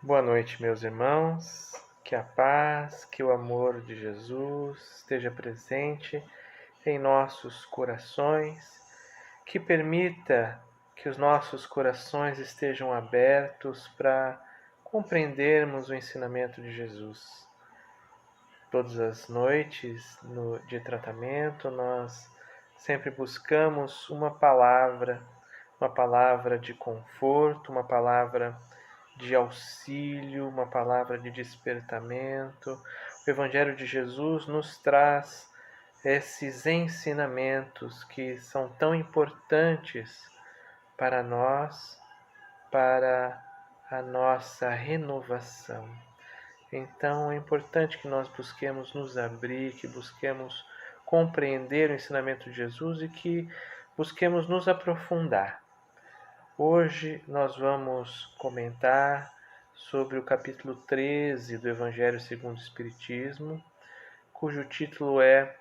Boa noite, meus irmãos. Que a paz, que o amor de Jesus esteja presente em nossos corações, que permita que os nossos corações estejam abertos para compreendermos o ensinamento de Jesus. Todas as noites de tratamento, nós sempre buscamos uma palavra de conforto, uma palavra de auxílio, uma palavra de despertamento. O Evangelho de Jesus nos traz esses ensinamentos que são tão importantes para nós, para a nossa renovação. Então é importante que nós busquemos nos abrir, que busquemos compreender o ensinamento de Jesus e que busquemos nos aprofundar. Hoje nós vamos comentar sobre o capítulo 13 do Evangelho segundo o Espiritismo, cujo título é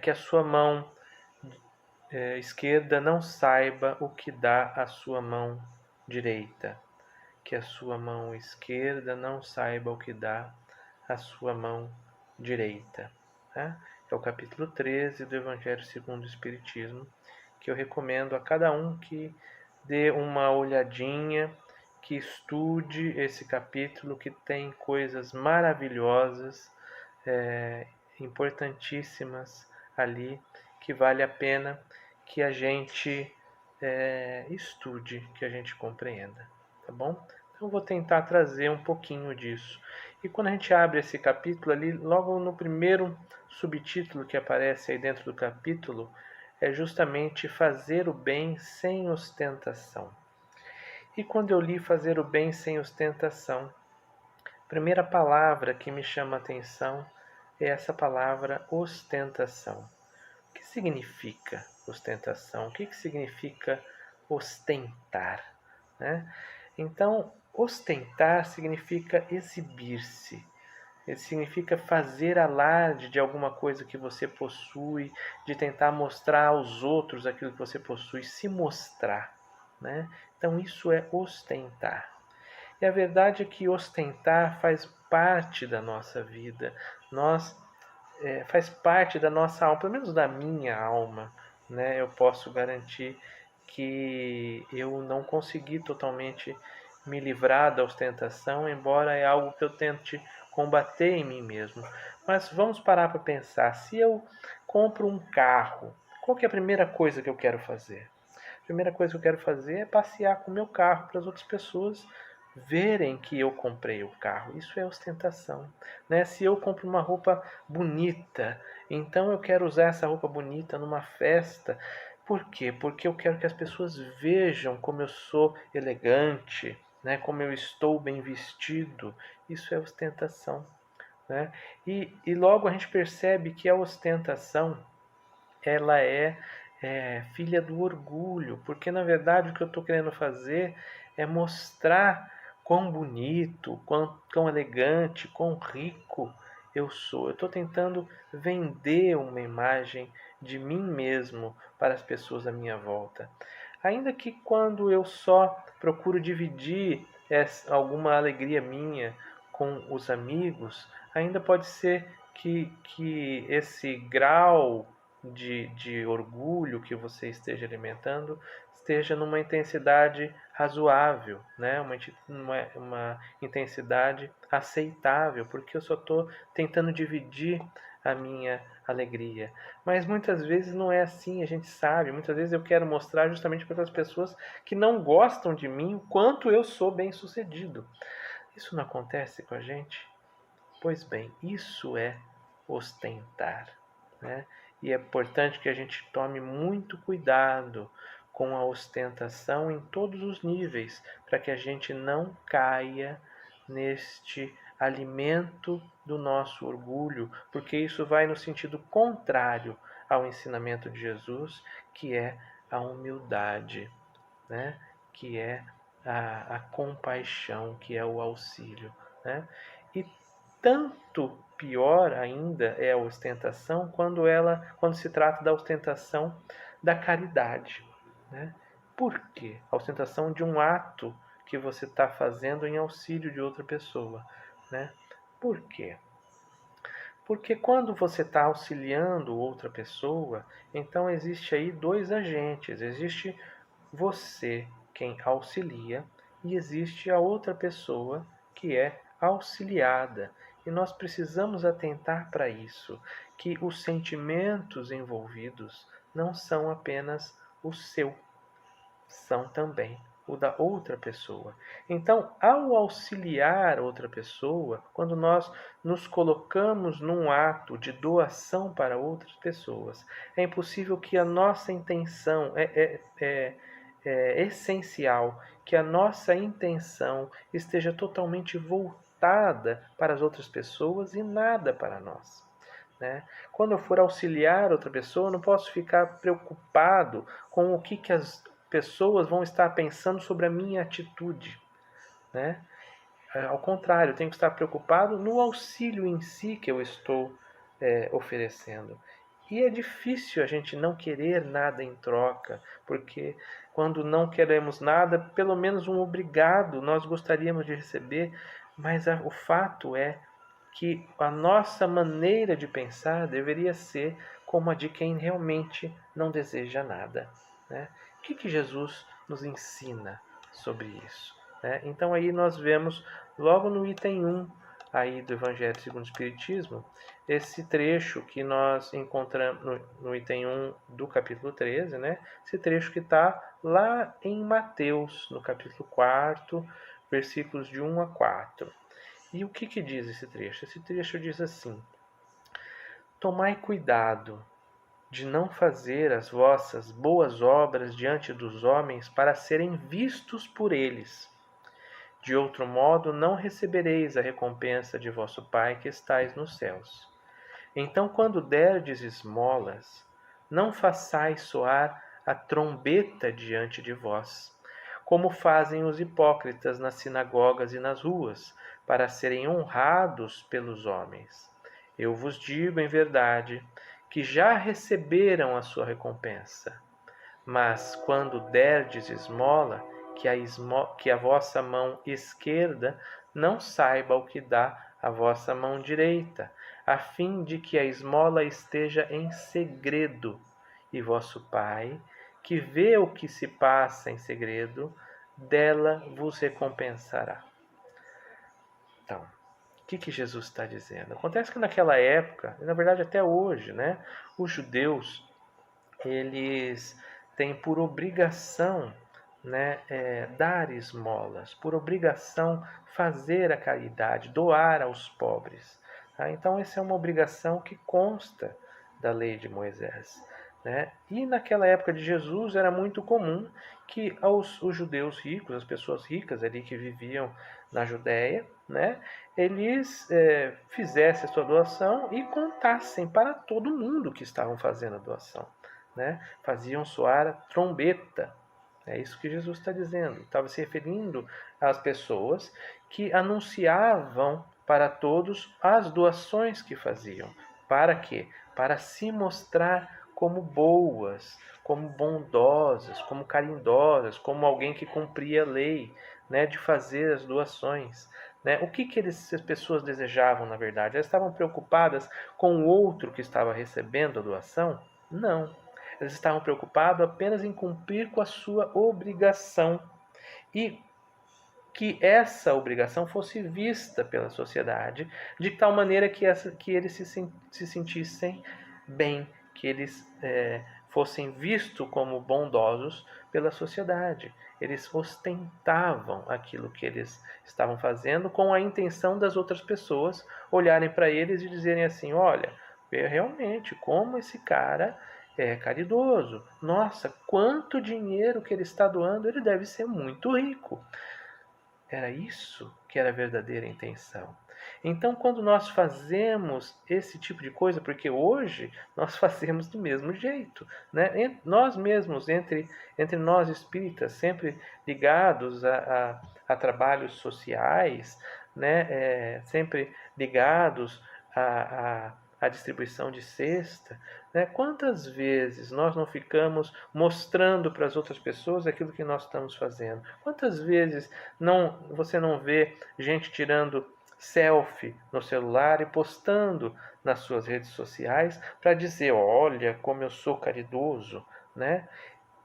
que a sua mão esquerda não saiba o que dá a sua mão direita. Que a sua mão esquerda não saiba o que dá a sua mão direita. Tá? É o capítulo 13 do Evangelho segundo o Espiritismo, que eu recomendo a cada um que dê uma olhadinha, que estude esse capítulo, que tem coisas maravilhosas, importantíssimas ali, que vale a pena que a gente estude, que a gente compreenda, tá bom? Então eu vou tentar trazer um pouquinho disso. E quando a gente abre esse capítulo ali, logo no primeiro subtítulo que aparece aí dentro do capítulo, é justamente fazer o bem sem ostentação. E quando eu li fazer o bem sem ostentação, a primeira palavra que me chama a atenção é essa palavra ostentação. O que significa ostentação? O que significa ostentar? Né? Então, ostentar significa exibir-se. Significa fazer alarde de alguma coisa que você possui, de tentar mostrar aos outros aquilo que você possui, se mostrar. Né? Então, isso é ostentar. E a verdade é que ostentar faz parte da nossa vida. Faz parte da nossa alma, pelo menos da minha alma. Né? Eu posso garantir que eu não consegui totalmente me livrar da ostentação, embora é algo que eu tente combater em mim mesmo. Mas vamos parar para pensar. Se eu compro um carro, qual que é a primeira coisa que eu quero fazer? A primeira coisa que eu quero fazer é passear com o meu carro para as outras pessoas verem que eu comprei o carro. Isso é ostentação. Né? Se eu compro uma roupa bonita, então eu quero usar essa roupa bonita numa festa. Por quê? Porque eu quero que as pessoas vejam como eu sou elegante, né? Como eu estou bem vestido. Isso é ostentação. Né? E logo a gente percebe que a ostentação ela é filha do orgulho, porque na verdade o que eu estou querendo fazer é mostrar quão bonito, quão elegante, quão rico eu sou. Eu estou tentando vender uma imagem de mim mesmo para as pessoas à minha volta. Ainda que quando eu só procuro dividir alguma alegria minha com os amigos, ainda pode ser que esse grau de orgulho que você esteja alimentando esteja numa intensidade razoável, né? uma intensidade aceitável, porque eu só estou tentando dividir a minha alegria. Mas muitas vezes não é assim, a gente sabe. Muitas vezes eu quero mostrar justamente para as pessoas que não gostam de mim o quanto eu sou bem-sucedido. Isso não acontece com a gente? Pois bem, isso é ostentar. Né? E é importante que a gente tome muito cuidado com a ostentação em todos os níveis, para que a gente não caia neste alimento do nosso orgulho, porque isso vai no sentido contrário ao ensinamento de Jesus, que é a humildade, né? Que é a compaixão, que é o auxílio. Né? E tanto pior ainda é a ostentação quando se trata da ostentação da caridade. Né? Por quê? A ostentação de um ato que você está fazendo em auxílio de outra pessoa, né? Por quê? Porque quando você está auxiliando outra pessoa, então existe aí dois agentes. Existe você, quem auxilia, e existe a outra pessoa que é auxiliada. E nós precisamos atentar para isso, que os sentimentos envolvidos não são apenas o seu, são também o da outra pessoa. Então, ao auxiliar outra pessoa, quando nós nos colocamos num ato de doação para outras pessoas, é impossível que a nossa intenção, é essencial que a nossa intenção esteja totalmente voltada para as outras pessoas e nada para nós. Né? Quando eu for auxiliar outra pessoa, eu não posso ficar preocupado com o que as pessoas vão estar pensando sobre a minha atitude. Né? Ao contrário, eu tenho que estar preocupado no auxílio em si que eu estou oferecendo. E é difícil a gente não querer nada em troca, porque quando não queremos nada, pelo menos um obrigado nós gostaríamos de receber, mas o fato é que a nossa maneira de pensar deveria ser como a de quem realmente não deseja nada. Né? O que Jesus nos ensina sobre isso? Né? Então aí nós vemos logo no item 1 aí do Evangelho segundo o Espiritismo, esse trecho que nós encontramos no item 1 do capítulo 13, né? Esse trecho que está lá em Mateus, no capítulo 4, versículos de 1 a 4. E o que diz esse trecho? Esse trecho diz assim: Tomai cuidado de não fazer as vossas boas obras diante dos homens para serem vistos por eles. De outro modo, não recebereis a recompensa de vosso Pai que estais nos céus. Então, quando derdes esmolas, não façais soar a trombeta diante de vós, como fazem os hipócritas nas sinagogas e nas ruas, para serem honrados pelos homens. Eu vos digo em verdade que já receberam a sua recompensa. Mas quando derdes esmola, que a vossa mão esquerda não saiba o que dá a vossa mão direita, a fim de que a esmola esteja em segredo, e vosso Pai, que vê o que se passa em segredo, dela vos recompensará. Então, o que Jesus está dizendo? Acontece que naquela época, e na verdade até hoje, né, os judeus, eles têm por obrigação, né, dar esmolas, por obrigação fazer a caridade, doar aos pobres. Tá? Então, essa é uma obrigação que consta da lei de Moisés. Né? E naquela época de Jesus era muito comum que os judeus ricos, as pessoas ricas ali que viviam na Judéia, né, eles fizessem a sua doação e contassem para todo mundo que estavam fazendo a doação. Né? Faziam soar a trombeta. É isso que Jesus está dizendo. Estava se referindo às pessoas que anunciavam para todos as doações que faziam. Para quê? Para se mostrar como boas, como bondosas, como carindosas, como alguém que cumpria a lei, né, de fazer as doações. Né? O que essas pessoas desejavam, na verdade? Elas estavam preocupadas com o outro que estava recebendo a doação? Não. Eles estavam preocupados apenas em cumprir com a sua obrigação e que essa obrigação fosse vista pela sociedade de tal maneira que eles se sentissem bem, que eles fossem vistos como bondosos pela sociedade. Eles ostentavam aquilo que eles estavam fazendo com a intenção das outras pessoas olharem para eles e dizerem assim: olha, realmente, como esse cara é caridoso. Nossa, quanto dinheiro que ele está doando, ele deve ser muito rico. Era isso que era a verdadeira intenção. Então, quando nós fazemos esse tipo de coisa, porque hoje nós fazemos do mesmo jeito, né? Nós mesmos, entre nós espíritas, sempre ligados a trabalhos sociais, né? Sempre ligados a distribuição de cesta, né? Quantas vezes nós não ficamos mostrando para as outras pessoas aquilo que nós estamos fazendo? Quantas vezes você não vê gente tirando selfie no celular e postando nas suas redes sociais para dizer, olha como eu sou caridoso, né?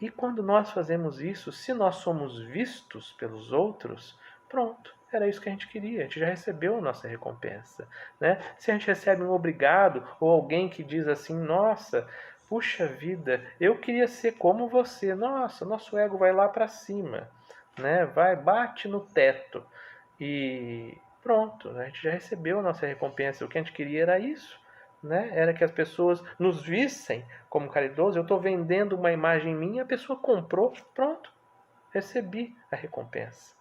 E quando nós fazemos isso, se nós somos vistos pelos outros, pronto, era isso que a gente queria, a gente já recebeu a nossa recompensa, né? Se a gente recebe um obrigado ou alguém que diz assim, nossa, puxa vida, eu queria ser como você, nossa, nosso ego vai lá para cima, né? Bate no teto e pronto, a gente já recebeu a nossa recompensa, o que a gente queria era isso, né? Era que as pessoas nos vissem como caridoso. Eu estou vendendo uma imagem minha, a pessoa comprou, pronto, recebi a recompensa.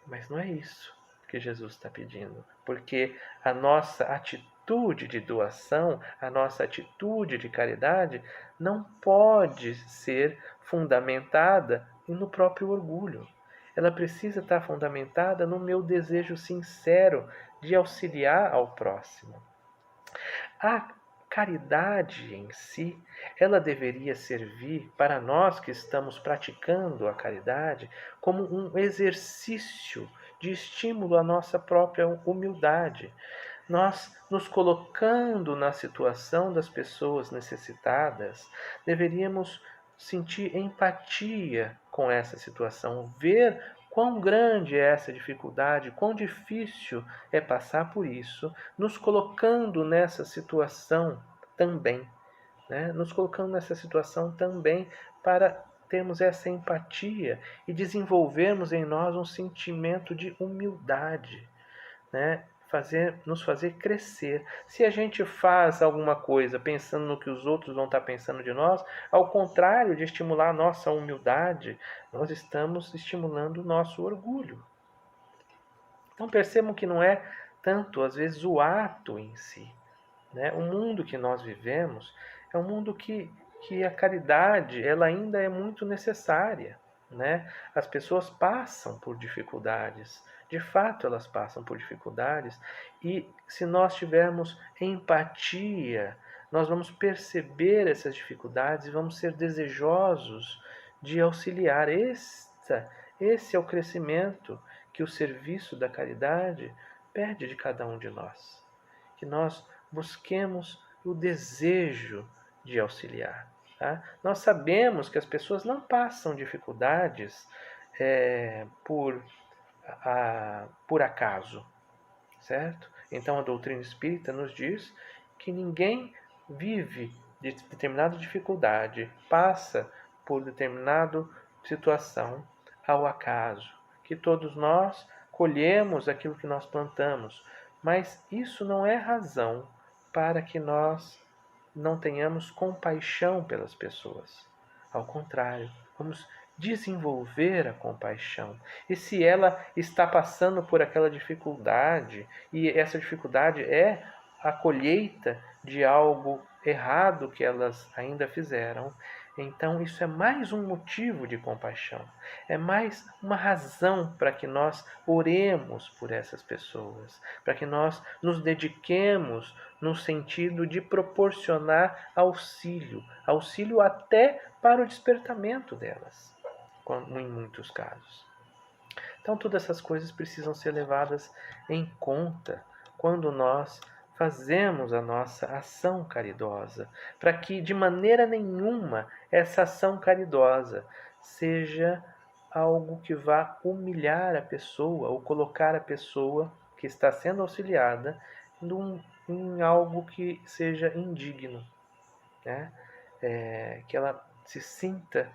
Mas não é isso que Jesus está pedindo, porque a nossa atitude de doação, a nossa atitude de caridade não pode ser fundamentada no próprio orgulho. Ela precisa estar fundamentada no meu desejo sincero de auxiliar ao próximo. A caridade em si, ela deveria servir para nós que estamos praticando a caridade como um exercício de estímulo à nossa própria humildade. Nós nos colocando na situação das pessoas necessitadas, deveríamos sentir empatia com essa situação, ver quão grande é essa dificuldade, quão difícil é passar por isso, nos colocando nessa situação também, né? Nos colocando nessa situação também para termos essa empatia e desenvolvermos em nós um sentimento de humildade, né? Nos fazer crescer. Se a gente faz alguma coisa pensando no que os outros vão estar pensando de nós, ao contrário de estimular a nossa humildade, nós estamos estimulando o nosso orgulho. Então percebam que não é tanto, às vezes, o ato em si, né? O mundo que nós vivemos é um mundo que a caridade ela ainda é muito necessária, né? As pessoas passam por dificuldades, de fato elas passam por dificuldades, e se nós tivermos empatia, nós vamos perceber essas dificuldades e vamos ser desejosos de auxiliar. Esse é o crescimento que o serviço da caridade pede de cada um de nós. Que nós busquemos o desejo de auxiliar. Tá? Nós sabemos que as pessoas não passam dificuldades por acaso, certo? Então a doutrina espírita nos diz que ninguém vive de determinada dificuldade, passa por determinada situação ao acaso, que todos nós colhemos aquilo que nós plantamos, mas isso não é razão para que nós não tenhamos compaixão pelas pessoas. Ao contrário, vamos desenvolver a compaixão. E se ela está passando por aquela dificuldade, e essa dificuldade é a colheita de algo errado que elas ainda fizeram, então isso é mais um motivo de compaixão. É mais uma razão para que nós oremos por essas pessoas, para que nós nos dediquemos no sentido de proporcionar auxílio até para o despertamento delas, em muitos casos. Então todas essas coisas precisam ser levadas em conta quando nós fazemos a nossa ação caridosa, para que de maneira nenhuma essa ação caridosa seja algo que vá humilhar a pessoa ou colocar a pessoa que está sendo auxiliada em algo que seja indigno, né? Que ela se sinta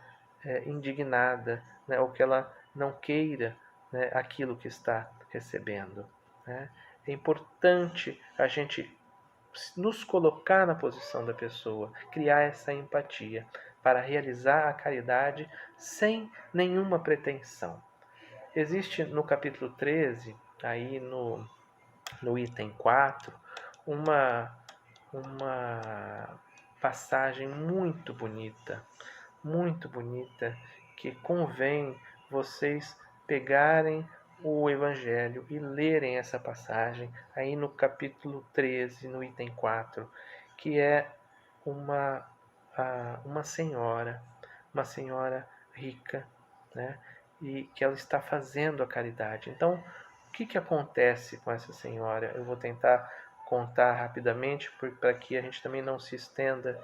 indignada, né? Ou que ela não queira, né, aquilo que está recebendo, né? É importante a gente nos colocar na posição da pessoa, criar essa empatia para realizar a caridade sem nenhuma pretensão. Existe no capítulo 13, aí no item 4, uma passagem muito bonita, que convém vocês pegarem o Evangelho e lerem essa passagem aí no capítulo 13, no item 4, que é uma senhora rica, né? E que ela está fazendo a caridade. Então, o que acontece com essa senhora? Eu vou tentar contar rapidamente para que a gente também não se estenda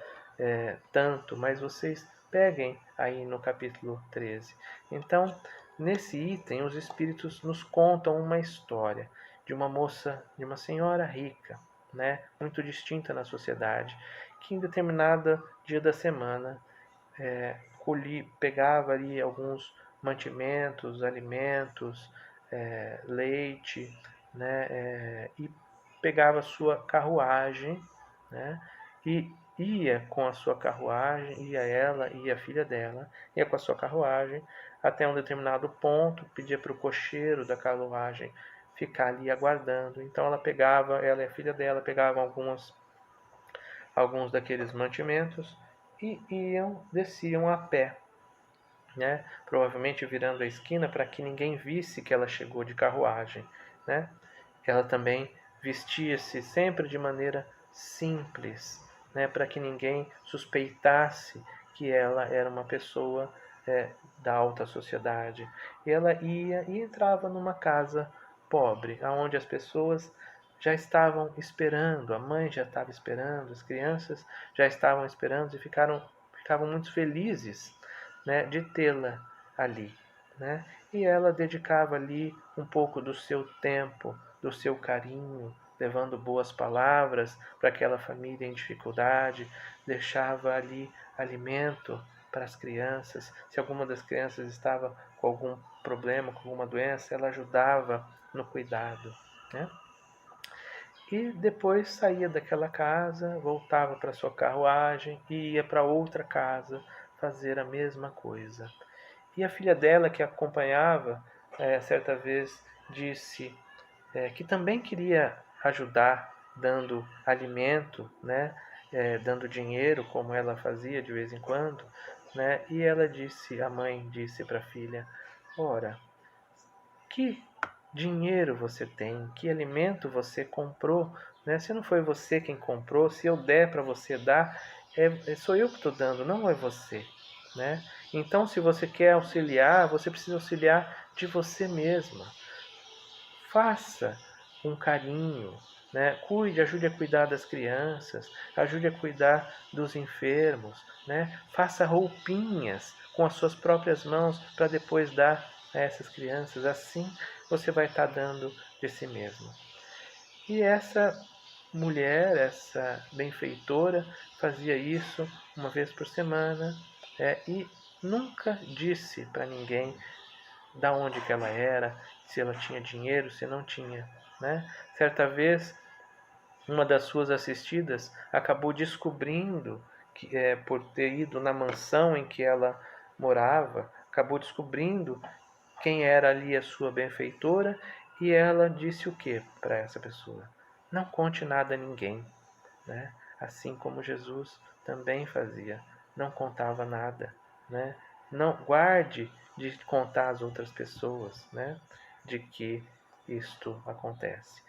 tanto, mas vocês peguem aí no capítulo 13. Então, nesse item, os espíritos nos contam uma história de uma moça, de uma senhora rica, né, muito distinta na sociedade, que em determinado dia da semana pegava ali alguns mantimentos, alimentos, leite, né, e pegava sua carruagem, né, e ia com a sua carruagem, ia ela e a filha dela, ia com a sua carruagem até um determinado ponto, pedia para o cocheiro da carruagem ficar ali aguardando. Então ela e a filha dela pegavam alguns daqueles mantimentos e desciam a pé, né? Provavelmente virando a esquina para que ninguém visse que ela chegou de carruagem, né? Ela também vestia-se sempre de maneira simples, né? Para que ninguém suspeitasse que ela era uma pessoa da alta sociedade. E ela ia e entrava numa casa pobre, aonde as pessoas já estavam esperando, a mãe já estava esperando, as crianças já estavam esperando e ficavam muito felizes, né, de tê-la ali, né? E ela dedicava ali um pouco do seu tempo, do seu carinho, levando boas palavras para aquela família em dificuldade, deixava ali alimento para as crianças. Se alguma das crianças estava com algum problema, com alguma doença, ela ajudava no cuidado, né? E depois saía daquela casa, voltava para sua carruagem e ia para outra casa fazer a mesma coisa. E a filha dela, que acompanhava, certa vez disse que também queria ajudar, dando alimento, né, dando dinheiro, como ela fazia de vez em quando, né, e a mãe disse para a filha: ora, que dinheiro você tem, que alimento você comprou, né? Se não foi você quem comprou, se eu der para você dar, sou eu que estou dando, não é você, né? Então, se você quer auxiliar, você precisa auxiliar de você mesma. Faça um carinho, né? Cuide, ajude a cuidar das crianças, ajude a cuidar dos enfermos, né? Faça roupinhas com as suas próprias mãos para depois dar a essas crianças. Assim você vai estar dando de si mesmo. E essa mulher, essa benfeitora, fazia isso uma vez por semana e nunca disse para ninguém da onde que ela era, se ela tinha dinheiro, se não tinha, né? Certa vez, uma das suas assistidas acabou descobrindo que, por ter ido na mansão em que ela morava, acabou descobrindo quem era ali a sua benfeitora e ela disse o que para essa pessoa? Não conte nada a ninguém, né? Assim como Jesus também fazia, não contava nada, né? Não guarde de contar às outras pessoas, né? De que isto acontece.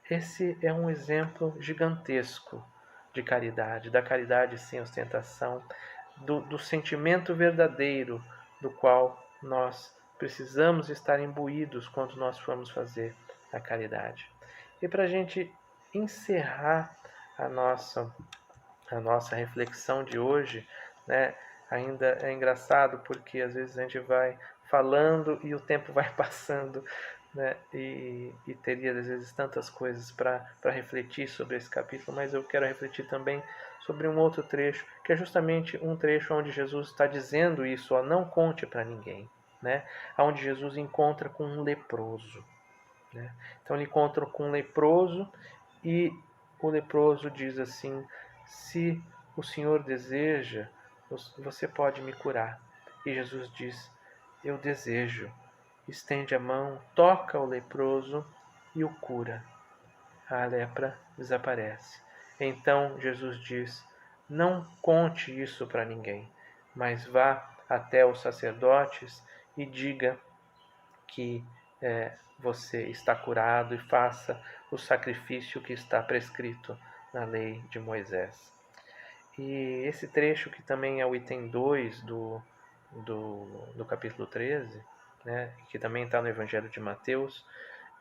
Esse é um exemplo gigantesco de caridade, da caridade sem ostentação, do sentimento verdadeiro do qual nós precisamos estar imbuídos quando nós formos fazer a caridade. E para a gente encerrar a nossa reflexão de hoje, né? Ainda é engraçado porque às vezes a gente vai falando e o tempo vai passando, né? E teria às vezes tantas coisas para refletir sobre esse capítulo, mas eu quero refletir também sobre um outro trecho, que é justamente um trecho onde Jesus está dizendo isso, ó, não conte para ninguém, né? Onde Jesus encontra com um leproso, né? Então ele encontra com um leproso e o leproso diz assim: se o Senhor deseja, você pode me curar. E Jesus diz: eu desejo. Estende a mão, toca o leproso e o cura. A lepra desaparece. Então Jesus diz: não conte isso para ninguém, mas vá até os sacerdotes e diga que você está curado e faça o sacrifício que está prescrito na lei de Moisés. E esse trecho, que também é o item 2 do capítulo 13, né, que também está no Evangelho de Mateus,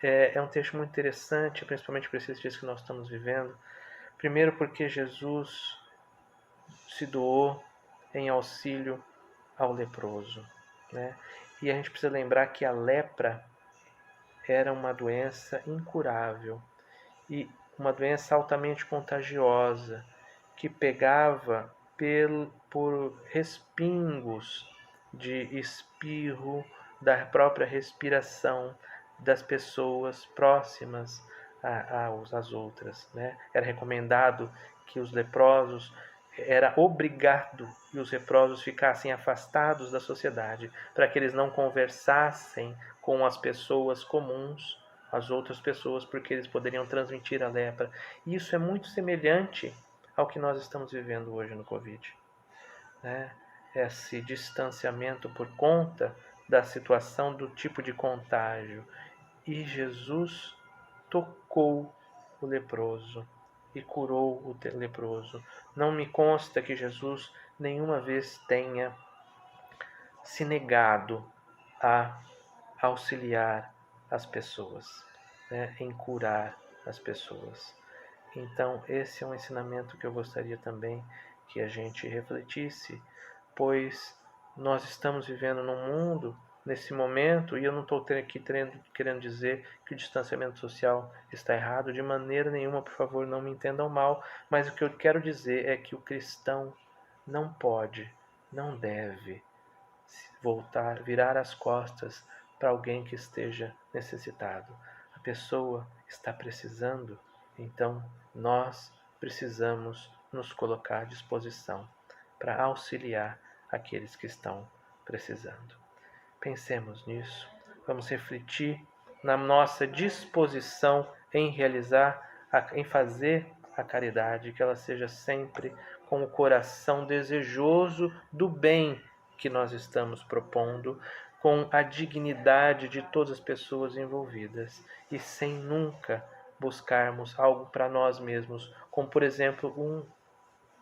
é um texto muito interessante, principalmente para esses dias que nós estamos vivendo. Primeiro porque Jesus se doou em auxílio ao leproso, né? E a gente precisa lembrar que a lepra era uma doença incurável e uma doença altamente contagiosa que pegava por respingos de espirro da própria respiração das pessoas próximas às outras, né? Era recomendado que os leprosos, era obrigado que os leprosos ficassem afastados da sociedade para que eles não conversassem com as pessoas comuns, as outras pessoas, porque eles poderiam transmitir a lepra. E isso é muito semelhante ao que nós estamos vivendo hoje no Covid, né? Esse distanciamento por conta da situação do tipo de contágio. E Jesus tocou o leproso e curou o leproso. Não me consta que Jesus nenhuma vez tenha se negado a auxiliar as pessoas, né, em curar as pessoas. Então, esse é um ensinamento que eu gostaria também que a gente refletisse, pois nós estamos vivendo num mundo, nesse momento, e eu não estou aqui querendo dizer que o distanciamento social está errado, de maneira nenhuma, por favor, não me entendam mal, mas o que eu quero dizer é que o cristão não pode, não deve virar as costas para alguém que esteja necessitado. A pessoa está precisando, então nós precisamos nos colocar à disposição para auxiliar aqueles que estão precisando. Pensemos nisso, vamos refletir na nossa disposição em em fazer a caridade, que ela seja sempre com o coração desejoso do bem que nós estamos propondo, com a dignidade de todas as pessoas envolvidas e sem nunca buscarmos algo para nós mesmos, como por exemplo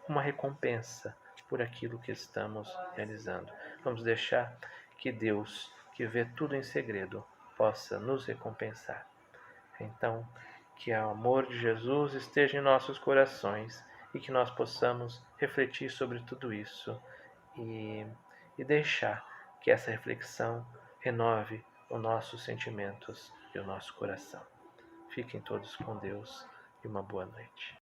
uma recompensa por aquilo que estamos realizando. Vamos deixar que Deus, que vê tudo em segredo, possa nos recompensar. Então, que o amor de Jesus esteja em nossos corações e que nós possamos refletir sobre tudo isso e, e deixar que essa reflexão renove os nossos sentimentos e o nosso coração. Fiquem todos com Deus e uma boa noite.